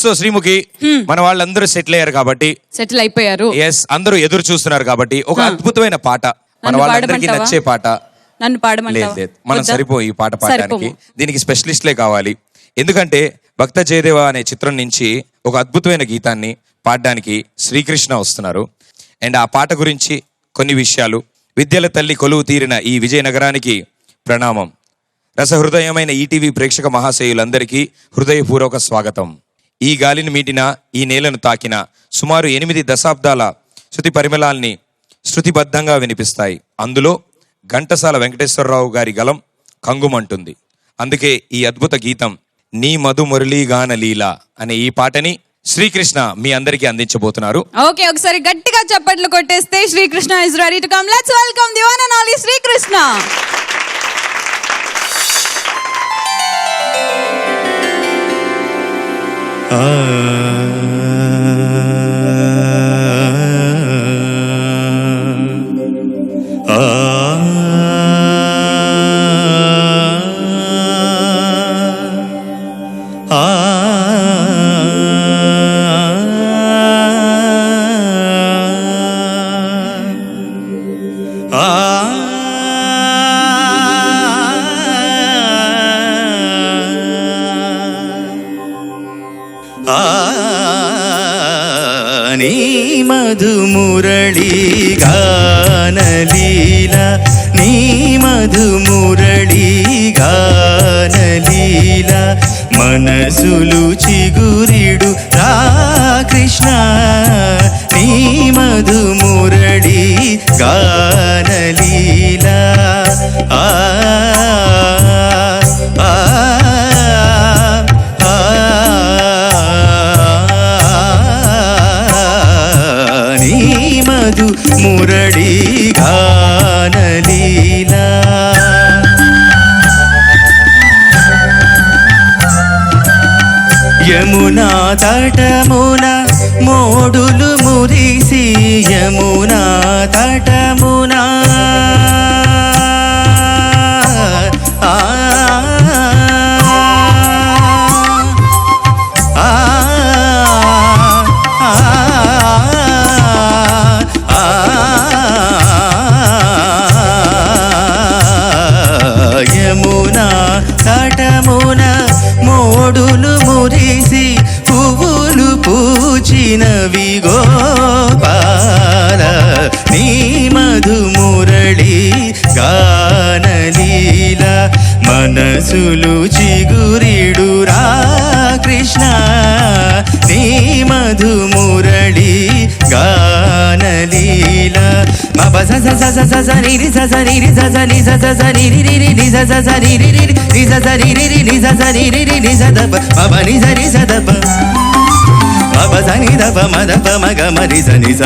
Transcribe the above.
So Sreemukhi, మన వాళ్ళందరూ settle అయ్యారు కాబట్టి, సెటిల్ అయిపోయారు. ఎస్, అందరూ ఎదురు చూస్తున్నారు కాబట్టి ఒక అద్భుతమైన పాట, మన వాళ్ళందరికీ నచ్చే పాట. నన్ను పాడమంటావా? లేదు, మనం సరిపోయి ఈ పాట పాడడానికి. దీనికి స్పెషలిస్ట్లే కావాలి. ఎందుకంటే భక్త జయదేవ అనే చిత్రం నుంచి ఒక అద్భుతమైన గీతాన్ని పాడడానికి శ్రీకృష్ణ వస్తున్నారు. అండ్ ఆ పాట గురించి కొన్ని విషయాలు. విద్యల తల్లి కొలువు తీరిన ఈ విజయనగరానికి ప్రణామం. రసహృదయమైన ఈటీవీ ప్రేక్షక మహాశయులందరికీ హృదయపూర్వక స్వాగతం. ఈ గాలిని మీటిన, ఈ నేలను తాకిన సుమారు 8 దశాబ్దాల శృతి పరిమళాల్ని శృతిబద్ధంగా వినిపిస్తాయి. అందులో ఘంటసాల వెంకటేశ్వరరావు గారి గలం కంగుమంటుంది. అందుకే ఈ అద్భుత గీతం నీ మధు మురళీగాన లీల అనే ఈ పాటని శ్రీకృష్ణ మీ అందరికీ అందించబోతున్నారు. ఓకే, ఒకసారి గట్టిగా చప్పట్లు కొట్టేస్తే Srikrishna is ready to come. Let's welcome the one and only Srikrishna. నీ మధు మురళీ గాన లీల, నీ మధు మురళీ గాన లీల, మనసులు చిగురిడు రా కృష్ణ, నీ మధు మురళీ గాన లీల. మురళీ గాన లీల. యమునా తటమున మోడులు మురిసి, యమునా తటమున యమునా తటమున మోడులు మురిసి, పువ్వులు పూచినవి గోపాల, నీ మధు మురళీ గాన లీల, మనసులు చిగురిడు రా కృష్ణ, నీ మధు మురళీ గాన లీల. మబ స స స స స ని రి స స ని రి స స ని స స స ని రి రి రి ని స స స ని రి రి ని స స ని రి రి ని స స ని రి రి ని స ద ప మబ ని స ని స ద ప మబ స ని ద ప మ ద ప మ గ మ రి స ని స.